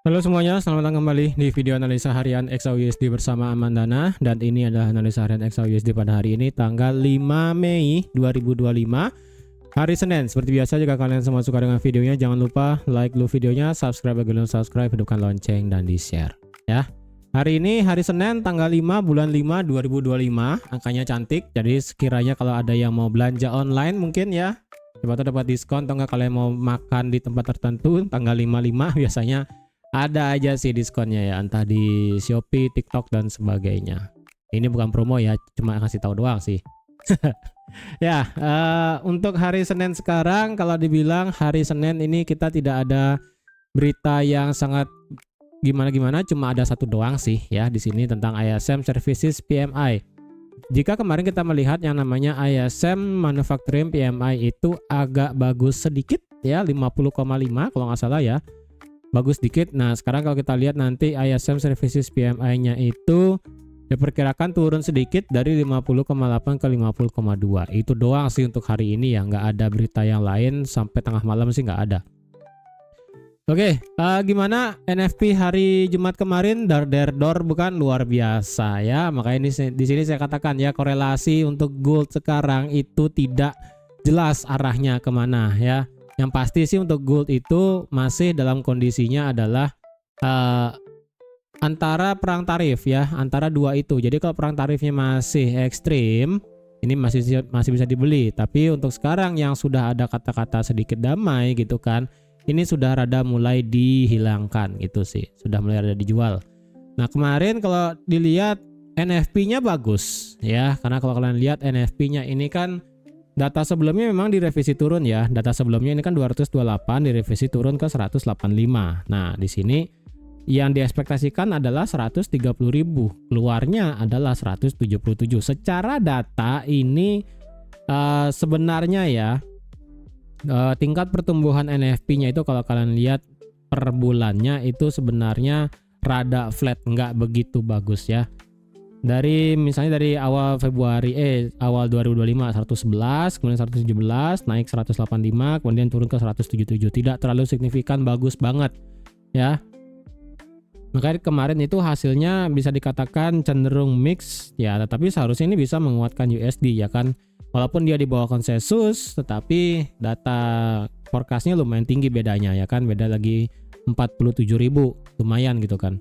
Halo semuanya, selamat datang kembali di video analisa harian XAUUSD bersama Amandana. Dan ini adalah analisa harian XAUUSD pada hari ini tanggal 5 Mei 2025, hari Senin. Seperti biasa, jika kalian semua suka dengan videonya, jangan lupa like dulu videonya, subscribe bagi belum subscribe, hidupkan lonceng dan di share ya. Hari ini hari Senin tanggal 5 bulan 5 2025, angkanya cantik. Jadi sekiranya kalau ada yang mau belanja online mungkin ya, coba tuh dapat diskon, atau enggak kalian mau makan di tempat tertentu tanggal 55 biasanya ada aja sih diskonnya ya, entah di Shopee, TikTok dan sebagainya. Ini bukan promo ya, cuma kasih tahu doang sih. Ya, untuk hari Senin sekarang, kalau dibilang hari Senin ini kita tidak ada berita yang sangat gimana-gimana, cuma ada satu doang sih ya di sini tentang ISM Services PMI. Jika kemarin kita melihat yang namanya ISM Manufacturing PMI itu agak bagus sedikit ya, 50,5 kalau nggak salah ya. Bagus dikit. Nah, sekarang kalau kita lihat nanti ISM Services PMI-nya itu diperkirakan turun sedikit dari 50,8 ke 50,2. Itu doang sih untuk hari ini ya, nggak ada berita yang lain sampai tengah malam sih nggak ada. Oke, gimana NFP hari Jumat kemarin? Dar bukan, luar biasa ya. Makanya di sini saya katakan ya, korelasi untuk gold sekarang itu tidak jelas arahnya kemana ya. Yang pasti sih untuk gold itu masih dalam kondisinya adalah antara perang tarif ya, antara dua itu. Jadi kalau perang tarifnya masih ekstrim, ini masih bisa dibeli. Tapi untuk sekarang yang sudah ada kata-kata sedikit damai gitu kan, ini sudah rada mulai dihilangkan gitu sih, sudah mulai rada dijual. Nah kemarin kalau dilihat NFP-nya bagus ya, karena kalau kalian lihat NFP-nya ini kan data sebelumnya memang direvisi turun ya. Data sebelumnya ini kan 228, direvisi turun ke 185. Nah, di sini yang diekspektasikan adalah 130.000. Keluarnya adalah 177. Secara data ini sebenarnya ya, tingkat pertumbuhan NFP-nya itu kalau kalian lihat per bulannya itu sebenarnya rada flat, nggak begitu bagus ya. Dari misalnya dari awal Februari awal 2025 111, kemudian 117, naik 185, kemudian turun ke 177. Tidak terlalu signifikan bagus banget ya. Makanya kemarin itu hasilnya bisa dikatakan cenderung mix ya, tetapi seharusnya ini bisa menguatkan USD ya kan. Walaupun dia di bawah konsensus, tetapi data forecastnya lumayan tinggi bedanya ya kan, beda lagi 47.000, lumayan gitu kan.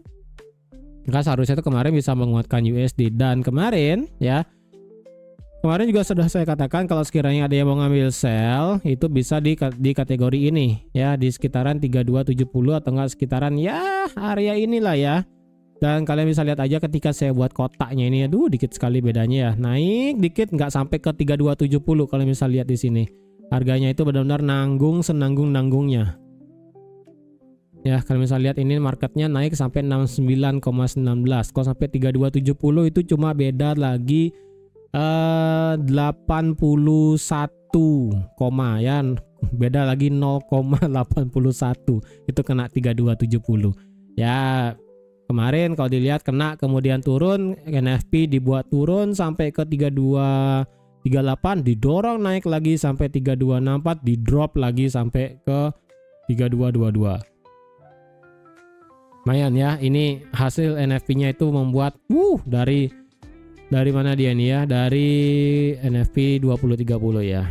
Maka seharusnya itu kemarin bisa menguatkan USD. Dan kemarin ya, kemarin juga sudah saya katakan kalau sekiranya ada yang mau ngambil sell itu bisa di kategori ini ya, di sekitaran 3270 atau enggak sekitaran ya area inilah ya. Dan kalian bisa lihat aja ketika saya buat kotaknya ini, aduh dikit sekali bedanya ya, naik dikit nggak sampai ke 3270. Kalau bisa lihat di sini harganya itu benar-benar nanggung senanggung-nanggungnya. Ya, kalau misalnya lihat ini marketnya naik sampai 69,19. Kalau sampai 3270 itu cuma beda lagi 81, ya. Beda lagi 0,81. Itu kena 3270. Ya, kemarin kalau dilihat kena kemudian turun, NFP dibuat turun sampai ke 3238, didorong naik lagi sampai 3264, di drop lagi sampai ke 3222. Lumayan ya, ini hasil NFP-nya itu membuat dari mana dia nih ya, dari NFP 2030 ya.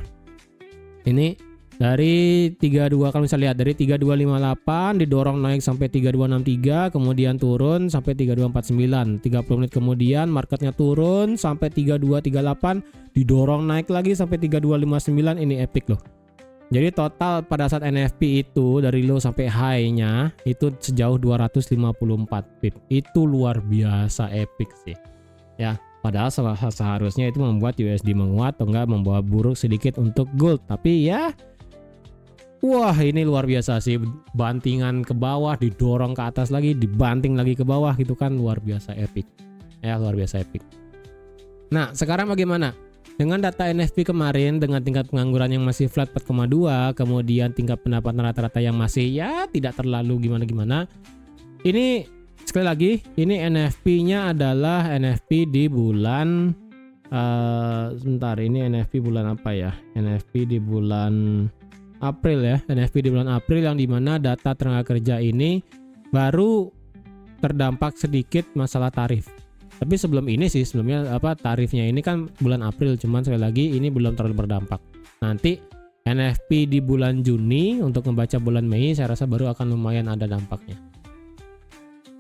Ini dari 32, kalau bisa lihat dari 3258 didorong naik sampai 3263, kemudian turun sampai 3249. 30 menit kemudian marketnya turun sampai 3238, didorong naik lagi sampai 3259. Ini epic loh. Jadi total pada saat NFP itu dari low sampai high-nya itu sejauh 254 pip. Itu luar biasa epic sih. Ya, padahal seharusnya itu membuat USD menguat atau enggak membawa buruk sedikit untuk gold. Tapi ya, wah ini luar biasa sih. Bantingan ke bawah, didorong ke atas lagi, dibanting lagi ke bawah gitu kan, luar biasa epic. Ya, luar biasa epic. Nah, sekarang bagaimana? Dengan data NFP kemarin dengan tingkat pengangguran yang masih flat 4,2, kemudian tingkat pendapatan rata-rata yang masih ya tidak terlalu gimana-gimana. Ini sekali lagi, ini NFP-nya adalah NFP di bulan sebentar, ini NFP bulan apa ya? NFP di bulan April ya. NFP di bulan April yang dimana data tenaga kerja ini baru terdampak sedikit masalah tarif. Tapi sebelum ini sih, sebelumnya tarifnya ini kan bulan April, cuman sekali lagi ini belum terlalu berdampak. Nanti NFP di bulan Juni untuk membaca bulan Mei saya rasa baru akan lumayan ada dampaknya.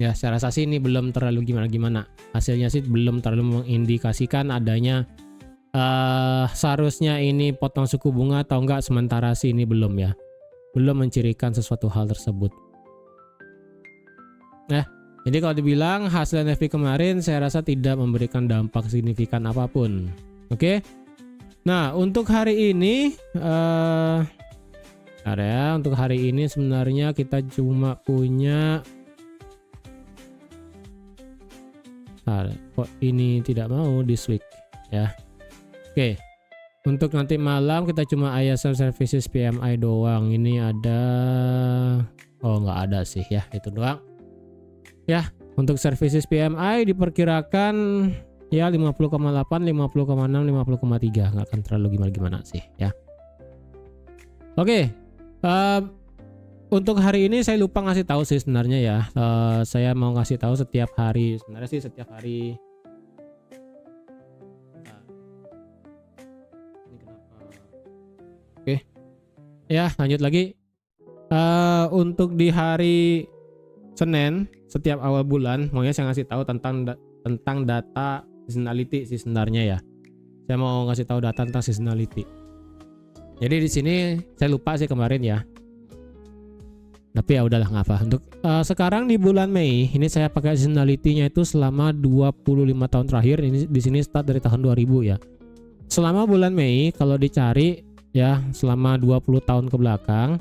Ya, saya rasa sih ini belum terlalu gimana-gimana. Hasilnya sih belum terlalu mengindikasikan adanya seharusnya ini potong suku bunga atau enggak, sementara sih ini belum ya. Belum mencirikan sesuatu hal tersebut. Jadi kalau dibilang hasil NFP kemarin saya rasa tidak memberikan dampak signifikan apapun. Oke. Nah, untuk hari ini untuk hari ini sebenarnya kita cuma punya kok ini tidak mau this week ya. Oke. Untuk nanti malam kita cuma ISM Services PMI doang. Ini ada nggak ada sih ya, itu doang. Ya, untuk Services PMI diperkirakan ya 50,8, 50,6, 50,3, nggak akan terlalu gimana-gimana sih ya. Oke. Untuk hari ini saya lupa ngasih tahu sih sebenarnya ya. Saya mau ngasih tahu setiap hari. Sebenarnya sih setiap hari. Ini kenapa? Oke. Ya, lanjut lagi. Untuk di hari Senin setiap awal bulan, maunya saya ngasih tahu tentang data seasonality sih sebenarnya ya. Saya mau ngasih tahu data tentang seasonality. Jadi di sini saya lupa sih kemarin ya. Tapi ya udahlah, nggak apa. Untuk sekarang di bulan Mei ini saya pakai seasonality-nya itu selama 25 tahun terakhir. Ini di sini start dari tahun 2000 ya. Selama bulan Mei kalau dicari ya selama 20 tahun ke belakang,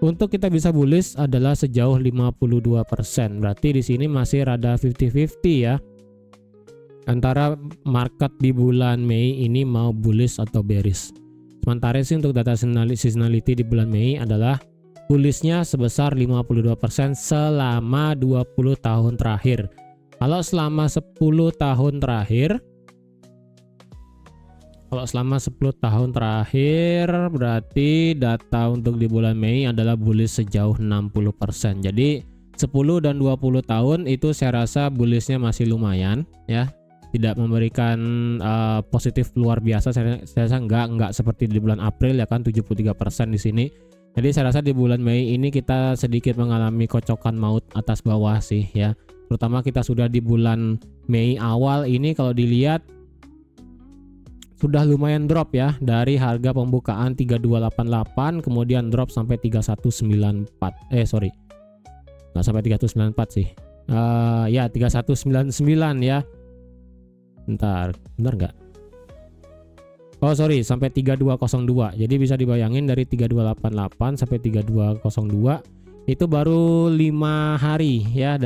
untuk kita bisa bullish adalah sejauh 52%. Berarti di sini masih rada 50-50 ya. Antara market di bulan Mei ini mau bullish atau bearish. Sementara sih untuk data seasonality di bulan Mei adalah bullishnya sebesar 52% selama 20 tahun terakhir. Kalau selama 10 tahun terakhir, berarti data untuk di bulan Mei adalah bullish sejauh 60%. Jadi 10 dan 20 tahun itu saya rasa bullishnya masih lumayan ya. Tidak memberikan positif luar biasa. Saya rasa enggak seperti di bulan April ya kan, 73% di sini. Jadi saya rasa di bulan Mei ini kita sedikit mengalami kocokan maut atas bawah sih ya. Terutama kita sudah di bulan Mei awal ini kalau dilihat sudah lumayan drop ya, dari harga pembukaan 3288 kemudian drop sampai 3194. Nggak sampai 3194 sih. Ya 3199 ya. Bentar nggak? Sampai 3202. Jadi bisa dibayangin dari 3288 sampai 3202 itu baru 5 hari ya,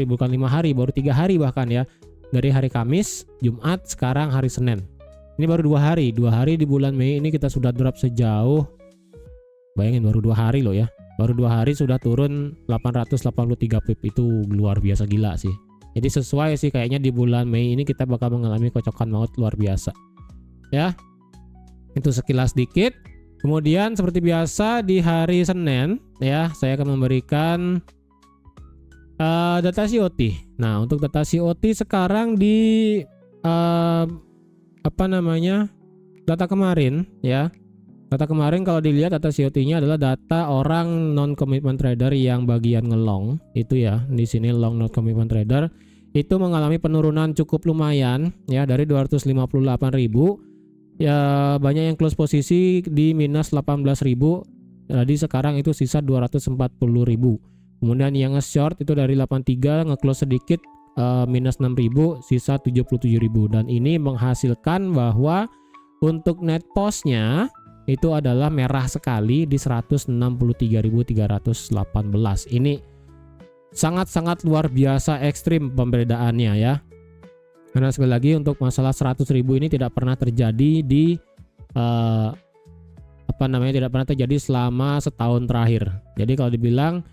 bukan 5 hari, baru 3 hari bahkan ya. Dari hari Kamis, Jumat, sekarang hari Senin. Ini baru 2 hari. 2 hari di bulan Mei ini kita sudah drop sejauh, bayangin baru 2 hari loh ya. Baru 2 hari sudah turun 883 pip, itu luar biasa gila sih. Jadi sesuai sih kayaknya di bulan Mei ini kita bakal mengalami kocokan maut luar biasa. Ya, itu sekilas dikit. Kemudian seperti biasa di hari Senin ya, saya akan memberikan data COT. Nah, untuk data COT sekarang di data kemarin ya. Data kemarin kalau dilihat data COT-nya adalah data orang non commitment trader yang bagian ngelong itu ya. Di sini long non commitment trader itu mengalami penurunan cukup lumayan ya, dari 258.000 ya, banyak yang close posisi di minus 18.000. Jadi sekarang itu sisa 240.000. Kemudian yang nge-short itu dari 83 nge-close sedikit minus 6.000, sisa 77.000. Dan ini menghasilkan bahwa untuk net postnya itu adalah merah sekali di 163.318. Ini sangat-sangat luar biasa ekstrim pembedaannya ya. Karena sekali lagi untuk masalah 100.000 ini tidak pernah terjadi di tidak pernah terjadi selama setahun terakhir. Jadi kalau dibilang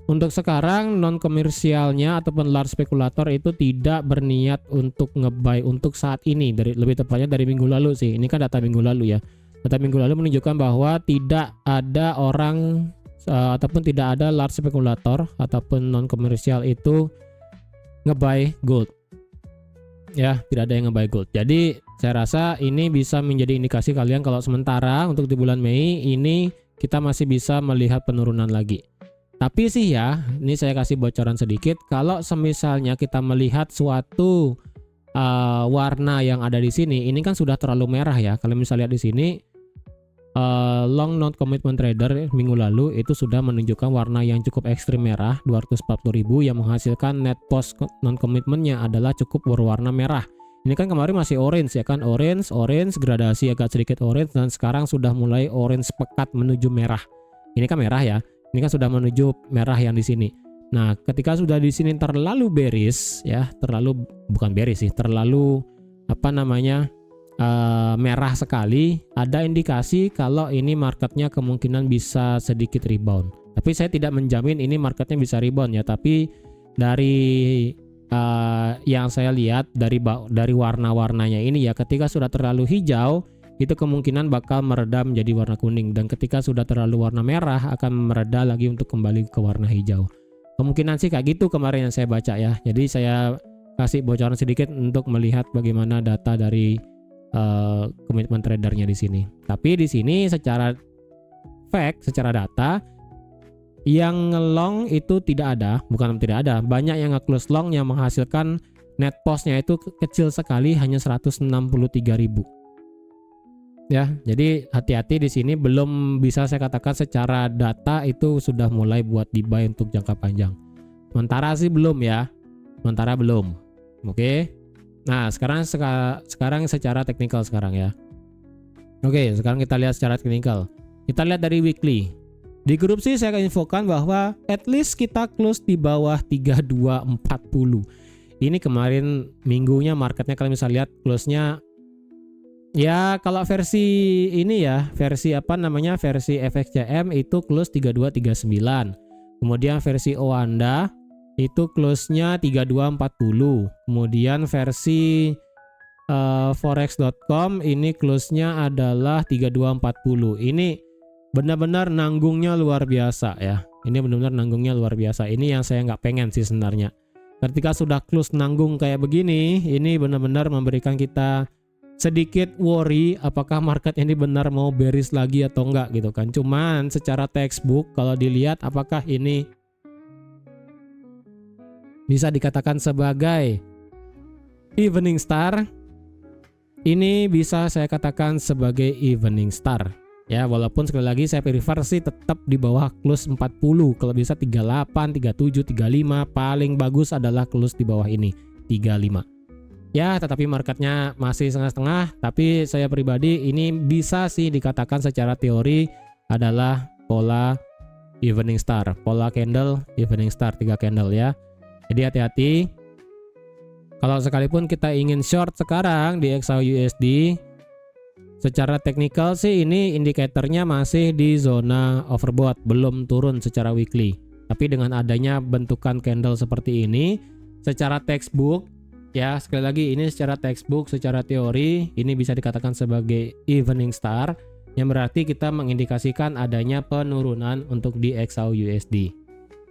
untuk sekarang non komersialnya ataupun large spekulator itu tidak berniat untuk nge-buy untuk saat ini, lebih tepatnya dari minggu lalu sih. Ini kan data minggu lalu ya. Data minggu lalu menunjukkan bahwa tidak ada orang ataupun tidak ada large spekulator ataupun non komersial itu nge-buy gold. Ya, tidak ada yang nge-buy gold. Jadi saya rasa ini bisa menjadi indikasi kalian kalau sementara untuk di bulan Mei ini kita masih bisa melihat penurunan lagi. Tapi sih ya, ini saya kasih bocoran sedikit, kalau semisalnya kita melihat suatu warna yang ada di sini, ini kan sudah terlalu merah ya. Kalau misalnya lihat di sini long non commitment trader minggu lalu itu sudah menunjukkan warna yang cukup ekstrim merah 240.000 yang menghasilkan net post non commitmentnya adalah cukup berwarna merah. Ini kan kemarin masih orange ya kan, orange gradasi agak sedikit orange dan sekarang sudah mulai orange pekat menuju merah. Ini kan merah ya. Ini kan sudah menuju merah yang di sini. Nah, ketika sudah di sini terlalu bearish ya, terlalu merah sekali, ada indikasi kalau ini marketnya kemungkinan bisa sedikit rebound. Tapi saya tidak menjamin ini marketnya bisa rebound ya, tapi dari yang saya lihat dari warna-warnanya ini ya, ketika sudah terlalu hijau itu kemungkinan bakal meredam menjadi warna kuning, dan ketika sudah terlalu warna merah akan mereda lagi untuk kembali ke warna hijau. Kemungkinan sih kayak gitu kemarin yang saya baca ya. Jadi saya kasih bocoran sedikit untuk melihat bagaimana data dari komitmen tradernya di sini. Tapi di sini secara fact, secara data yang long itu tidak ada, bukan tidak ada, banyak yang nge-close long yang menghasilkan net postnya itu kecil sekali, hanya 163.000. Ya, jadi hati-hati di sini, belum bisa saya katakan secara data itu sudah mulai buat di-buy untuk jangka panjang. Sementara sih belum ya. Sementara belum. Oke. Nah, sekarang secara teknikal sekarang ya. Oke, sekarang kita lihat secara teknikal. Kita lihat dari weekly. Di grup sih saya akan infokan bahwa at least kita close di bawah 3240. Ini kemarin minggunya marketnya kalau misalnya lihat close-nya ya, kalau versi ini ya, versi FXCM itu close 3239. Kemudian versi Oanda itu close-nya 3240. Kemudian versi forex.com ini close-nya adalah 3240. Ini benar-benar nanggungnya luar biasa ya. Ini benar-benar nanggungnya luar biasa. Ini yang saya nggak pengen sih sebenarnya. Ketika sudah close nanggung kayak begini, ini benar-benar memberikan kita sedikit worry apakah market ini benar mau bearish lagi atau enggak gitu kan. Cuman secara textbook kalau dilihat apakah ini bisa dikatakan sebagai evening star, ini bisa saya katakan sebagai evening star ya, walaupun sekali lagi saya prefer sih tetap di bawah close 40, kalau bisa 38, 37, 35, paling bagus adalah close di bawah ini 35 ya. Tetapi marketnya masih setengah-setengah, tapi saya pribadi ini bisa sih dikatakan secara teori adalah pola evening star, pola candle evening star, 3 candle ya. Jadi hati-hati kalau sekalipun kita ingin short sekarang di XAUUSD, secara teknikal sih ini indikatornya masih di zona overbought, belum turun secara weekly. Tapi dengan adanya bentukan candle seperti ini, secara textbook ya, sekali lagi ini secara textbook, secara teori ini bisa dikatakan sebagai evening star, yang berarti kita mengindikasikan adanya penurunan untuk di XAUUSD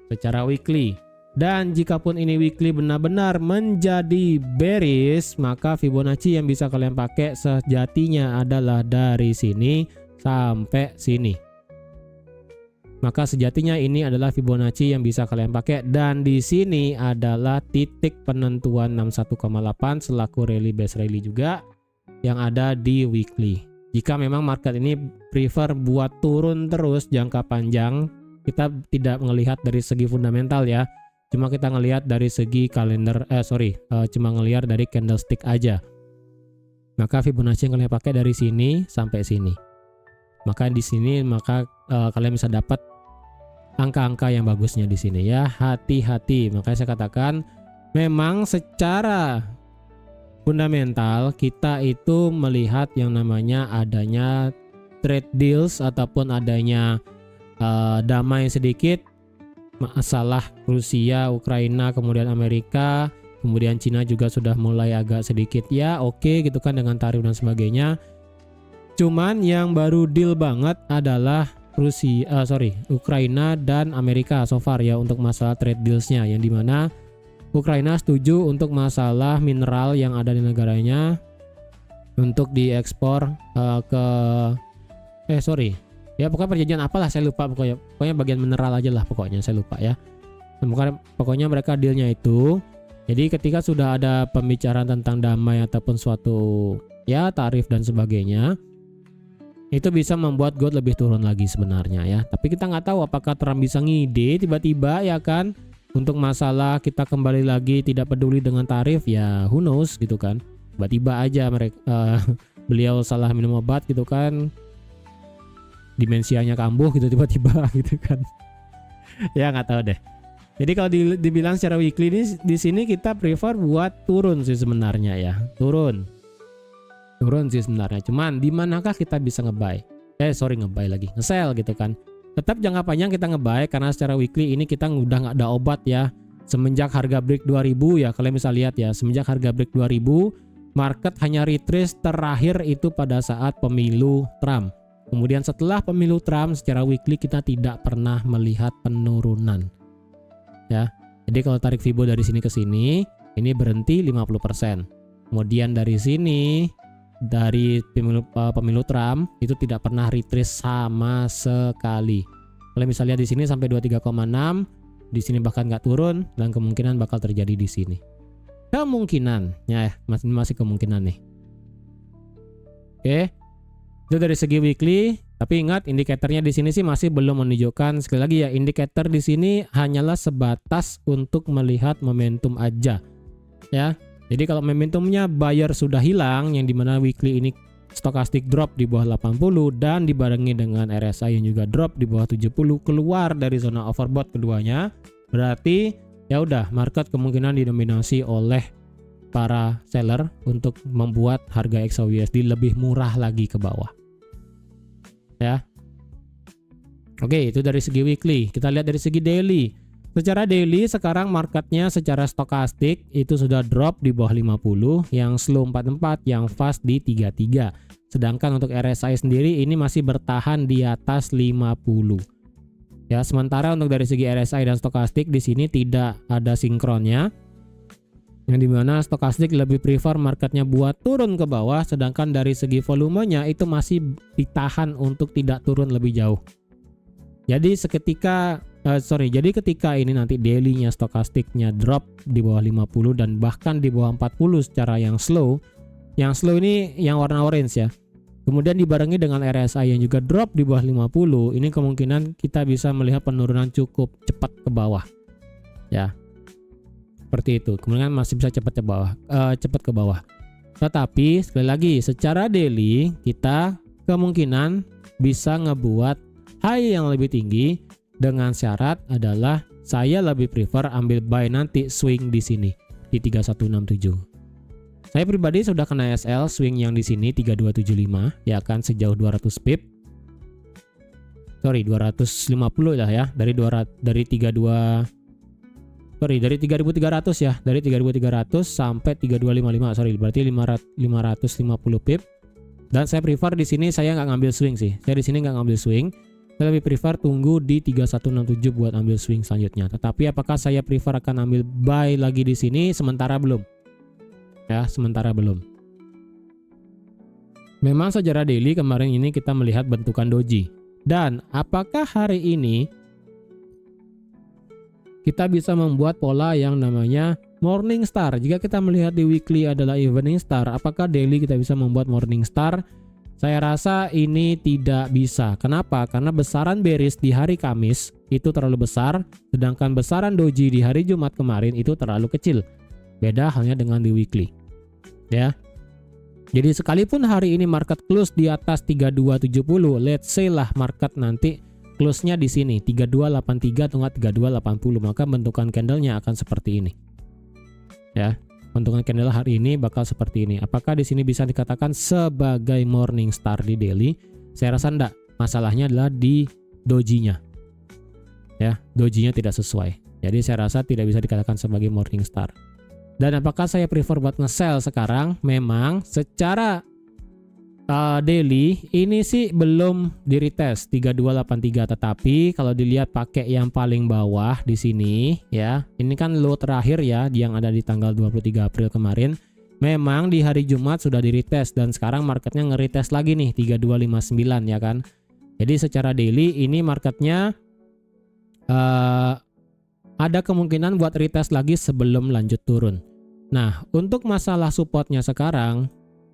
secara weekly. Dan jikapun ini weekly benar-benar menjadi bearish, maka Fibonacci yang bisa kalian pakai sejatinya adalah dari sini sampai sini. Maka sejatinya ini adalah Fibonacci yang bisa kalian pakai, dan di sini adalah titik penentuan 61,8 selaku rally base rally juga yang ada di weekly. Jika memang market ini prefer buat turun terus jangka panjang, kita tidak melihat dari segi fundamental ya. Cuma kita ngelihat dari segi kalender, cuma ngelihat dari candlestick aja. Maka Fibonacci yang kalian pakai dari sini sampai sini. Maka di sini kalian bisa dapat angka-angka yang bagusnya di sini ya. Hati-hati. Makanya saya katakan memang secara fundamental kita itu melihat yang namanya adanya trade deals ataupun adanya damai sedikit. Masalah Rusia, Ukraina, kemudian Amerika, kemudian Cina juga sudah mulai agak sedikit ya oke gitu kan dengan tarif dan sebagainya. Cuman yang baru deal banget adalah Ukraina dan Amerika so far ya untuk masalah trade deals-nya, yang dimana Ukraina setuju untuk masalah mineral yang ada di negaranya untuk diekspor ya pokoknya perjanjian apalah saya lupa, pokoknya bagian mineral aja lah pokoknya, saya lupa ya. Pokoknya mereka dealnya itu. Jadi ketika sudah ada pembicaraan tentang damai ataupun suatu ya tarif dan sebagainya, itu bisa membuat gold lebih turun lagi sebenarnya ya. Tapi kita nggak tahu apakah Trump bisa ngide tiba-tiba ya kan untuk masalah kita kembali lagi tidak peduli dengan tarif, ya who knows gitu kan. Tiba-tiba aja beliau salah minum obat gitu kan, dimensianya kambuh gitu tiba-tiba gitu kan. Ya nggak tahu deh. Jadi kalau dibilang secara weekly di sini kita prefer buat turun sih sebenarnya ya. Turun sih sebenarnya. Cuman di manakah kita bisa nge-buy? Nge-sell gitu kan. Tetap jangka panjang kita nge-buy karena secara weekly ini kita udah nggak ada obat ya. Semenjak harga break 2000 ya, kalian bisa lihat ya, semenjak harga break 2000 market hanya retrace terakhir itu pada saat pemilu Trump. Kemudian setelah pemilu Trump secara weekly kita tidak pernah melihat penurunan. Ya. Jadi kalau tarik Fibo dari sini ke sini, ini berhenti 50%. Kemudian dari sini dari pemilu Trump itu tidak pernah retrace sama sekali. Kalian bisa lihat di sini sampai 23,6, di sini bahkan nggak turun dan kemungkinan bakal terjadi di sini. Kemungkinan, ya masih kemungkinan nih. Oke. Itu dari segi weekly, tapi ingat indikatornya di sini sih masih belum menunjukkan. Sekali lagi ya, indikator di sini hanyalah sebatas untuk melihat momentum aja. Ya. Jadi kalau momentumnya buyer sudah hilang, yang dimana weekly ini stokastik drop di bawah 80 dan dibarengi dengan RSI yang juga drop di bawah 70, keluar dari zona overbought keduanya, berarti ya udah market kemungkinan didominasi oleh para seller untuk membuat harga XAUUSD lebih murah lagi ke bawah. Ya. Oke, itu dari segi weekly. Kita lihat dari segi daily. Secara daily sekarang marketnya secara stokastik itu sudah drop di bawah 50, yang slow 44, yang fast di 33. Sedangkan untuk RSI sendiri ini masih bertahan di atas 50. Ya, sementara untuk dari segi RSI dan stokastik di sini tidak ada sinkronnya. Yang dimana stokastik lebih prefer marketnya buat turun ke bawah, sedangkan dari segi volumenya itu masih ditahan untuk tidak turun lebih jauh. Jadi jadi ketika ini nanti daily-nya stokastiknya drop di bawah 50 dan bahkan di bawah 40 secara yang slow ini yang warna orange ya. Kemudian dibarengi dengan RSI yang juga drop di bawah 50, ini kemungkinan kita bisa melihat penurunan cukup cepat ke bawah. Ya. Seperti itu. Kemudian masih bisa cepat ke bawah. Tetapi sekali lagi secara daily kita kemungkinan bisa ngebuat high yang lebih tinggi dengan syarat adalah saya lebih prefer ambil buy nanti swing di sini di 3167. Saya pribadi sudah kena SL swing yang di sini 3275 ya kan, sejauh 200 pip. 250 lah ya, dari 3300 ya, dari 3300 sampai 3255, berarti 550 pip. Dan saya prefer di sini saya nggak ngambil swing sih. Saya di sini nggak ngambil swing. Saya lebih prefer tunggu di 3167 buat ambil swing selanjutnya. Tetapi apakah saya prefer akan ambil buy lagi di sini? Sementara belum. Ya, sementara belum. Memang secara daily kemarin ini kita melihat bentukan doji. Dan apakah hari ini kita bisa membuat pola yang namanya morning star? Jika kita melihat di weekly adalah evening star, apakah daily kita bisa membuat morning star? Saya rasa ini tidak bisa. Kenapa? Karena besaran bearish di hari Kamis itu terlalu besar, sedangkan besaran doji di hari Jumat kemarin itu terlalu kecil. Beda halnya dengan di weekly. Ya. Jadi sekalipun hari ini market close di atas 3270, let's say lah market nanti close-nya di sini 3283 atau 3280, maka bentukan candlenya akan seperti ini. Ya. Bentukan candle hari ini bakal seperti ini. Apakah di sini bisa dikatakan sebagai morning star di daily? Saya rasa enggak. Masalahnya adalah di dojinya. Ya, dojinya tidak sesuai. Jadi saya rasa tidak bisa dikatakan sebagai morning star. Dan apakah saya prefer buat nge-sell sekarang? Memang secara Daily ini sih belum di retest 3283, tetapi kalau dilihat pakai yang paling bawah di sini ya, ini kan low terakhir ya yang ada di tanggal 23 April kemarin. Memang di hari Jumat sudah di retest dan sekarang marketnya nge-retest lagi nih 3259 ya kan. Jadi secara daily ini marketnya ada kemungkinan buat retest lagi sebelum lanjut turun. Nah, untuk masalah supportnya sekarang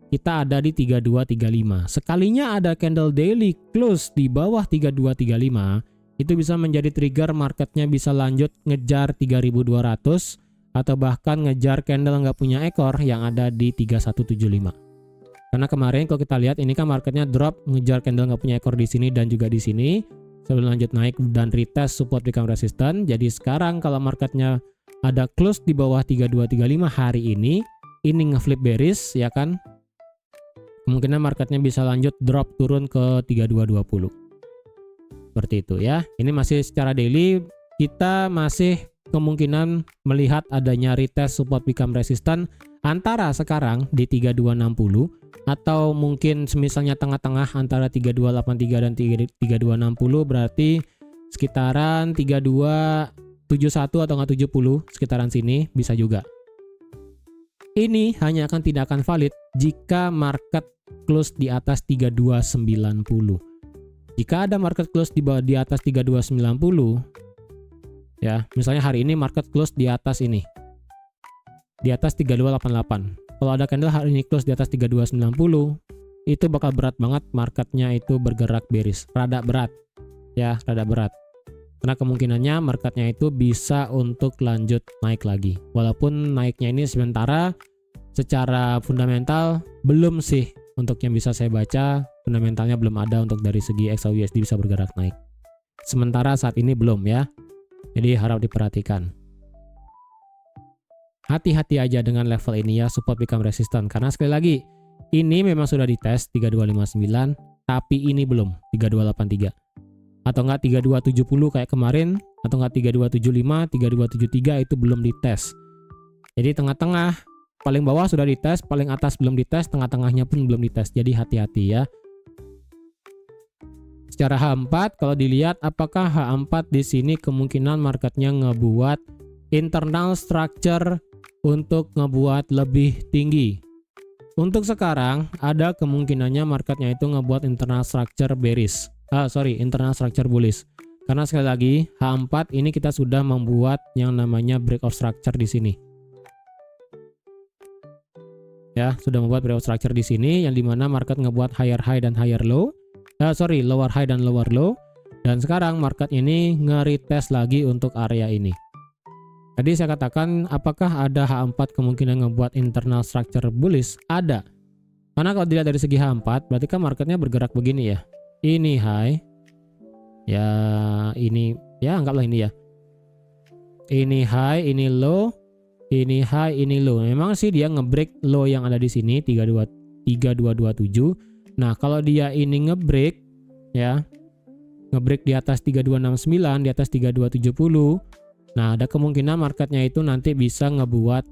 kita ada di 3235. Sekalinya ada candle daily close di bawah 3235, itu bisa menjadi trigger marketnya bisa lanjut ngejar 3200 atau bahkan ngejar candle nggak punya ekor yang ada di 3175. Karena kemarin kalau kita lihat ini kan marketnya drop ngejar candle nggak punya ekor di sini dan juga di sini sebelum lanjut naik dan retest support become resistant. Jadi sekarang kalau marketnya ada close di bawah 3235 hari ini ngeflip bearish ya kan. Kemungkinan marketnya bisa lanjut drop turun ke 3220. Seperti itu ya. Ini masih secara daily kita masih kemungkinan melihat adanya retest support become resistant antara sekarang di 3260 atau mungkin semisalnya tengah-tengah antara 3283 dan 3260, berarti sekitaran 3271 atau 70 sekitaran sini bisa juga. Ini hanya tidak akan valid jika market close di atas 3290. Jika ada market close di atas 3290, ya, misalnya hari ini market close di atas ini, di atas 3288. Kalau ada candle hari ini close di atas 3290, itu bakal berat banget marketnya itu bergerak bearish, rada berat, ya, rada berat. Karena kemungkinannya marketnya itu bisa untuk lanjut naik lagi. Walaupun naiknya ini sementara secara fundamental belum sih, untuk yang bisa saya baca fundamentalnya belum ada untuk dari segi XAUUSD bisa bergerak naik. Sementara saat ini belum ya. Jadi harap diperhatikan. Hati-hati aja dengan level ini ya, support become resistant. Karena sekali lagi ini memang sudah dites 3259, tapi ini belum 3283. Atau enggak 3270 kayak kemarin, atau enggak 3275, 3273 itu belum dites. Jadi tengah-tengah, paling bawah sudah dites, paling atas belum dites, tengah-tengahnya pun belum dites. Jadi hati-hati ya. Secara H4 kalau dilihat apakah H4 di sini kemungkinan marketnya ngebuat internal structure untuk ngebuat lebih tinggi. Untuk sekarang ada kemungkinannya marketnya itu ngebuat internal structure bearish. Internal structure bullish. Karena sekali lagi H4 ini kita sudah membuat yang namanya breakout structure di sini. Ya, sudah membuat breakout structure di sini yang dimana market ngebuat higher high dan higher low. Lower high dan lower low. Dan sekarang market ini nge-retest lagi untuk area ini. Tadi saya katakan apakah ada H4 kemungkinan ngebuat internal structure bullish? Ada. Karena kalau dilihat dari segi H4 berarti kan marketnya bergerak begini ya. Ini high, ya ini, ya anggaplah ini ya. Ini high, ini low, ini high, ini low. Memang sih dia ngebreak low yang ada di sini 3227. Nah kalau dia ini ngebreak, ya, ngebreak di atas 3269, di atas 3270. Nah ada kemungkinan marketnya itu nanti bisa ngebuat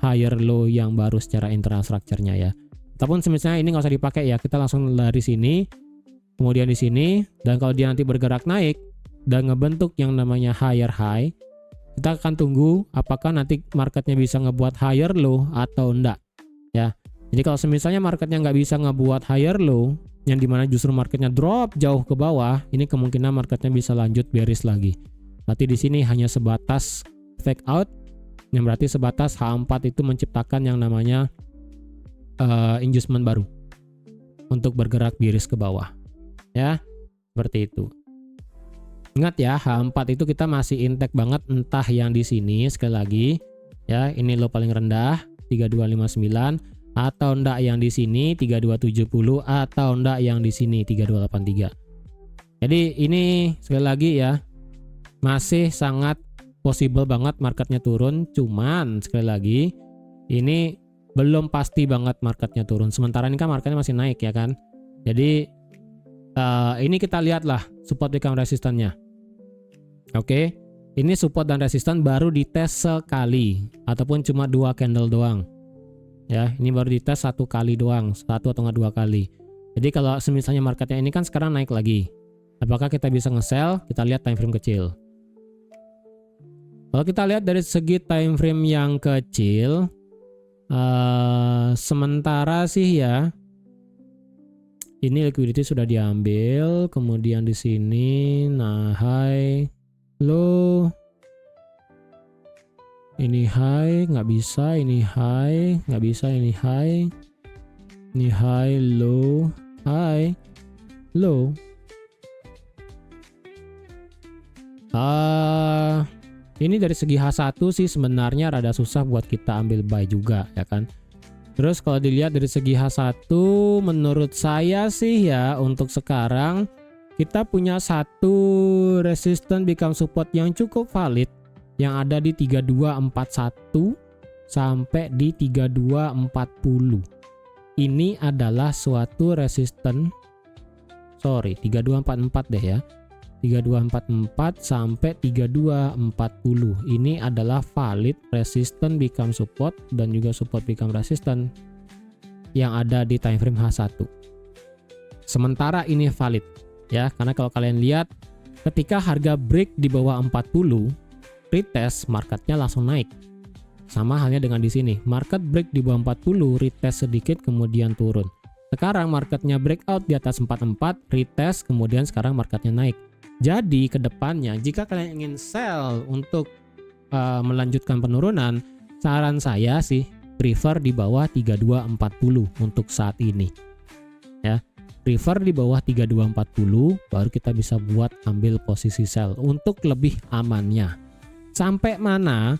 higher low yang baru secara internal structure-nya ya. Ataupun misalnya ini nggak usah dipakai ya, kita langsung dari sini. Kemudian di sini, dan kalau dia nanti bergerak naik dan ngebentuk yang namanya higher high, kita akan tunggu apakah nanti marketnya bisa ngebuat higher low atau enggak ya. Jadi kalau misalnya marketnya nggak bisa ngebuat higher low, yang dimana justru marketnya drop jauh ke bawah, ini kemungkinan marketnya bisa lanjut bearish lagi. Berarti di sini hanya sebatas fake out, yang berarti sebatas H4 itu menciptakan yang namanya inducement baru untuk bergerak bearish ke bawah. Ya, seperti itu. Ingat ya, H4 itu kita masih intact banget, entah yang di sini sekali lagi ya, ini low paling rendah 3259 atau enggak yang di sini 3270 atau enggak yang di sini 3283. Jadi ini sekali lagi ya, masih sangat possible banget marketnya turun, cuman sekali lagi ini belum pasti banget marketnya turun. Sementara ini kan marketnya masih naik ya kan. Jadi ini kita lihatlah support become resistannya. Oke, ini support dan resistan baru dites sekali ataupun cuma 2 candle doang. Ya, ini baru dites 1 kali doang, 1 atau enggak 2 kali. Jadi kalau misalnya marketnya ini kan sekarang naik lagi, apakah kita bisa nge-sell? Kita lihat time frame kecil. Kalau kita lihat dari segi time frame yang kecil, sementara sih ya, ini liquidity sudah diambil, kemudian di sini, nah high, low, ini high, nggak bisa, ini high, nggak bisa, ini high, low, high, low. Ini dari segi H1 sih sebenarnya rada susah buat kita ambil buy juga ya kan. Terus kalau dilihat dari segi H1 menurut saya sih ya untuk sekarang kita punya satu resistance become support yang cukup valid yang ada di 3241 sampai di 3240. Ini adalah suatu resistance 3244 deh ya. 3244 sampai 3240 ini adalah valid resistance become support dan juga support become resistance yang ada di time frame H1. Sementara ini valid ya, karena kalau kalian lihat ketika harga break di bawah 40 retest marketnya langsung naik. Sama halnya dengan di sini, market break di bawah 40 retest sedikit kemudian turun. Sekarang marketnya breakout di atas 44 retest kemudian sekarang marketnya naik. Jadi kedepannya jika kalian ingin sell untuk melanjutkan penurunan, saran saya sih prefer di bawah 3240 untuk saat ini. Ya, prefer di bawah 3240 baru kita bisa buat ambil posisi sell untuk lebih amannya. Sampai mana?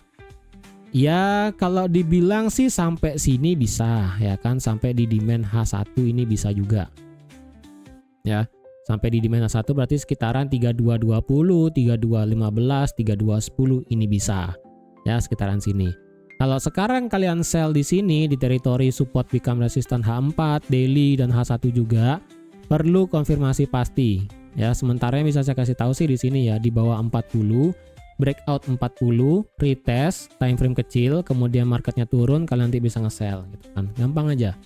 Ya kalau dibilang sih sampai sini bisa ya kan, sampai di demand H1 ini bisa juga. Ya. Sampai di demand H1 berarti sekitaran 3220, 3215, 3210 ini bisa. Ya, sekitaran sini. Kalau sekarang kalian sell di sini di teritori support become resistance H4, daily dan H1 juga perlu konfirmasi pasti. Ya, sementara yang bisa saya kasih tahu sih di sini ya di bawah 40, breakout 40, retest, time frame kecil, kemudian marketnya turun, kalian nanti bisa nge-sell gitu kan. Gampang aja.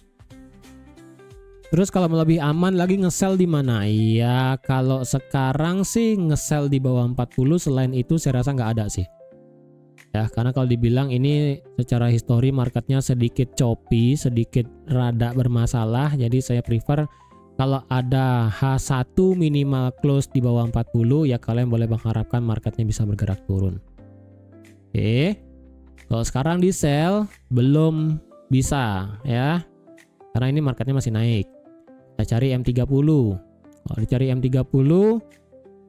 Terus kalau lebih aman lagi nge-sell di mana? Ya kalau sekarang sih nge-sell di bawah 40, selain itu saya rasa nggak ada sih. Ya karena kalau dibilang ini secara histori marketnya sedikit choppy, sedikit rada bermasalah. Jadi saya prefer kalau ada H1 minimal close di bawah 40 ya kalian boleh mengharapkan marketnya bisa bergerak turun. Oke. Kalau sekarang di sell belum bisa ya. Karena ini marketnya masih naik. Kita cari M30. Kalau dicari M30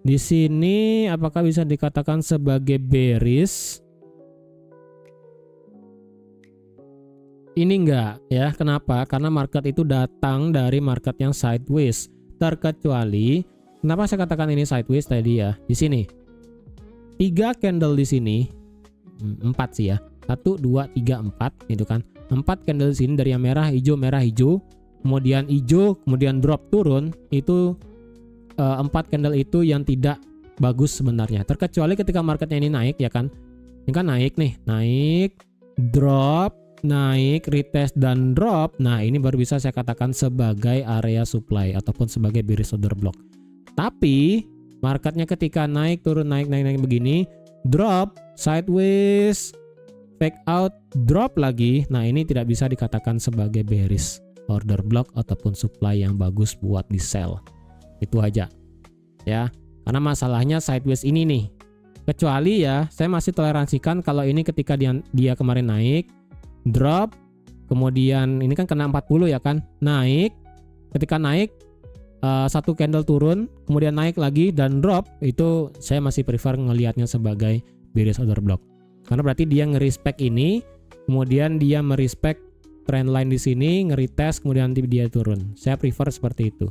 di sini apakah bisa dikatakan sebagai bearish? Ini enggak ya. Kenapa? Karena market itu datang dari market yang sideways. Terkecuali kenapa saya katakan ini sideways tadi ya? Di sini 3 candle di sini, 4 sih ya. 1 2 3 4 gitu kan. 4 candle di sini dari yang merah hijau, kemudian hijau, kemudian drop turun, itu 4 candle itu yang tidak bagus sebenarnya. Terkecuali ketika marketnya ini naik ya kan. Ini kan naik nih, naik, drop, naik, retest dan drop. Nah, ini baru bisa saya katakan sebagai area supply ataupun sebagai bearish order block. Tapi marketnya ketika naik turun naik begini, drop, sideways, fake out, drop lagi. Nah, ini tidak bisa dikatakan sebagai bearish order block ataupun supply yang bagus buat di sell. Itu aja. Ya. Karena masalahnya sideways ini nih. Kecuali ya, saya masih toleransikan kalau ini ketika dia kemarin naik, drop, kemudian ini kan kena 40 ya kan? Naik. Ketika naik satu candle turun, kemudian naik lagi dan drop, itu saya masih prefer ngelihatnya sebagai bearish order block. Karena berarti dia nge-respect ini, kemudian dia merespect trendline di sini, nge-retest, kemudian nanti dia turun. Saya prefer seperti itu.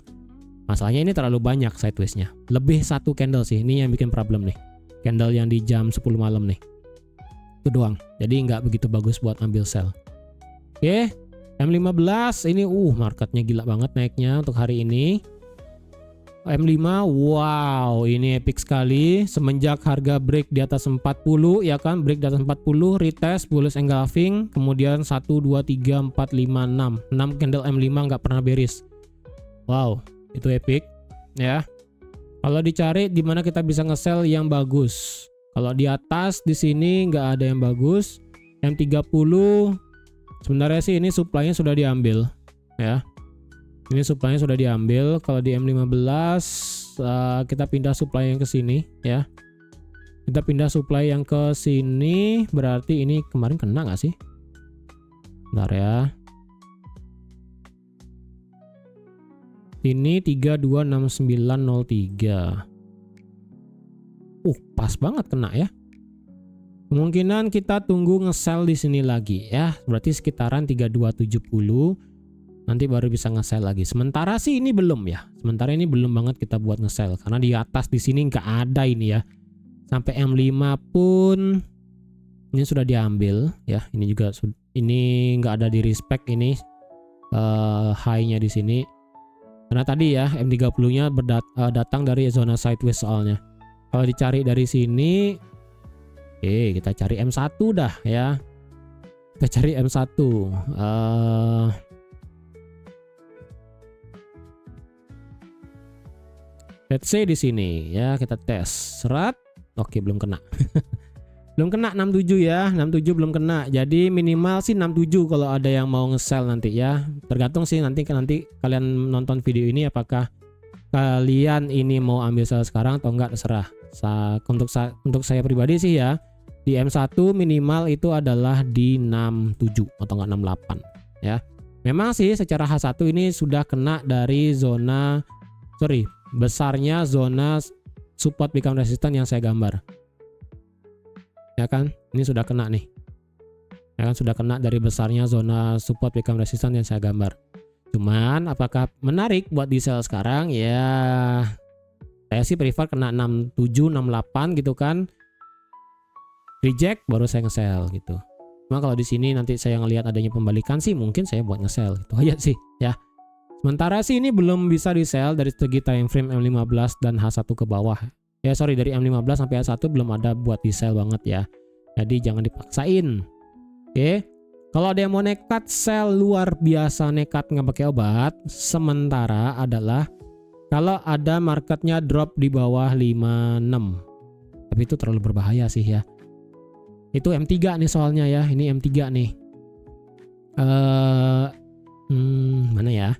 Masalahnya ini terlalu banyak sideways-nya. Lebih satu candle sih, ini yang bikin problem nih. Candle yang di jam 10 malam nih. Itu doang. Jadi nggak begitu bagus buat ambil sell. Oke, M15 ini marketnya gila banget naiknya untuk hari ini. M5, wow, ini epic sekali. Semenjak harga break di atas 40 ya kan, break di atas 40, retest, bullish engulfing, kemudian 1 2 3 4 5 6 candle M5 nggak pernah bearish. Wow, itu epic ya. Kalau dicari di mana kita bisa nge-sell yang bagus. Kalau di atas di sini nggak ada yang bagus. M30 sebenarnya sih ini supply-nya sudah diambil ya. Ini supply-nya sudah diambil. Kalau di M15 kita pindah supply yang ke sini ya. Kita pindah supply yang ke sini, berarti ini kemarin kena nggak sih? Bentar ya. Ini 326903. Pas banget kena ya. Kemungkinan kita tunggu nge-sell di sini lagi ya. Berarti sekitaran 3270. Nanti baru bisa nge-sell lagi. Sementara sih ini belum ya. Sementara ini belum banget kita buat nge-sell karena di atas di sini nggak ada ini ya. Sampai M5 pun ini sudah diambil ya. Ini juga ini nggak ada di respect ini high-nya di sini. Karena tadi ya M30-nya datang dari zona sideways soalnya. Kalau dicari dari sini, oke, kita cari M1 dah ya. Kita cari M1. Let's say di sini ya, kita tes. Serat. Oke, belum kena. Belum kena 67 ya, 67 belum kena. Jadi minimal sih 67 kalau ada yang mau nge-sell nanti ya. Tergantung sih nanti kalian nonton video ini apakah kalian ini mau ambil sell sekarang atau enggak, terserah. Untuk saya pribadi sih ya, di M1 minimal itu adalah di 67 atau enggak 68 ya. Memang sih secara H1 ini sudah kena dari besarnya zona support become resistant yang saya gambar. Ya kan, ini sudah kena nih ya kan, sudah kena dari besarnya zona support become resistant yang saya gambar. Cuman apakah menarik buat di sell sekarang ya, saya sih prefer kena 67 68 gitu kan, reject baru saya nge-sell gitu. Cuma kalau di sini nanti saya ngelihat adanya pembalikan sih mungkin saya buat nge-sell gitu aja sih ya. Sementara sih ini belum bisa di sell dari segi time frame M15 dan H1 ke bawah. Ya sorry, dari M15 sampai H1 belum ada buat di sell banget ya. Jadi jangan dipaksain. Oke. Kalau ada yang mau nekat sell luar biasa, nekat nggak pakai obat, sementara adalah kalau ada marketnya drop di bawah 56. Tapi itu terlalu berbahaya sih ya. Itu M3 nih soalnya ya. Ini M3 nih. Mana ya?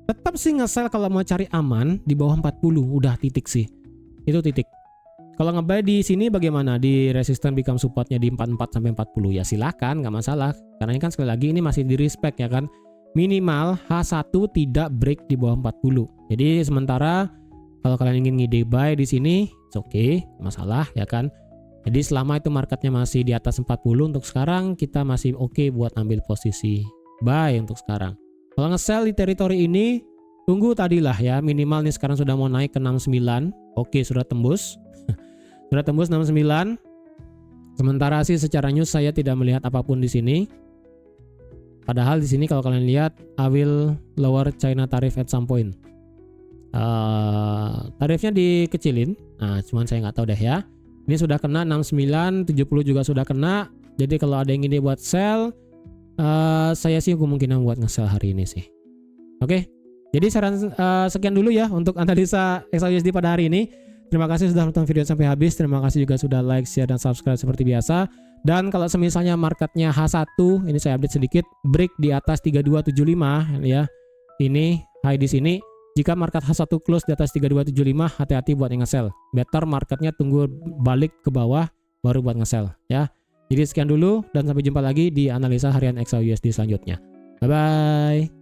Tetap sih nge-sell kalau mau cari aman di bawah 40, udah titik sih. Itu titik. Kalau nge-buy di sini bagaimana? Di resistance become supportnya di 44 sampai 40 ya silakan, nggak masalah. Karena ini kan sekali lagi ini masih di respect ya kan. Minimal H1 tidak break di bawah 40. Jadi sementara kalau kalian ingin ngide buy di sini, oke, masalah ya kan. Jadi selama itu marketnya masih di atas 40 untuk sekarang kita masih oke buat ambil posisi buy untuk sekarang. Kalau nge-sell di teritori ini, tunggu tadilah ya, minimal nih sekarang sudah mau naik ke 69. Oke, sudah tembus. Sudah tembus 69. Sementara sih secara news saya tidak melihat apapun di sini. Padahal di sini kalau kalian lihat, I will lower China tariff at some point. Tarifnya dikecilin. Nah, cuman saya nggak tahu deh ya. Ini sudah kena 69, 70 juga sudah kena. Jadi kalau ada yang ini buat sell, saya sih kemungkinan buat nge-sell hari ini sih. Oke, jadi saran sekian dulu ya untuk analisa XAUUSD pada hari ini. Terima kasih sudah nonton video sampai habis. Terima kasih juga sudah like, share, dan subscribe seperti biasa. Dan kalau semisalnya marketnya H1, ini saya update sedikit, break di atas 3275 ya. Ini high di sini. Jika market H1 close di atas 3275, hati-hati buat nge-sell. Better marketnya tunggu balik ke bawah baru buat nge-sell ya. Jadi sekian dulu dan sampai jumpa lagi di analisa harian XAUUSD selanjutnya. Bye bye.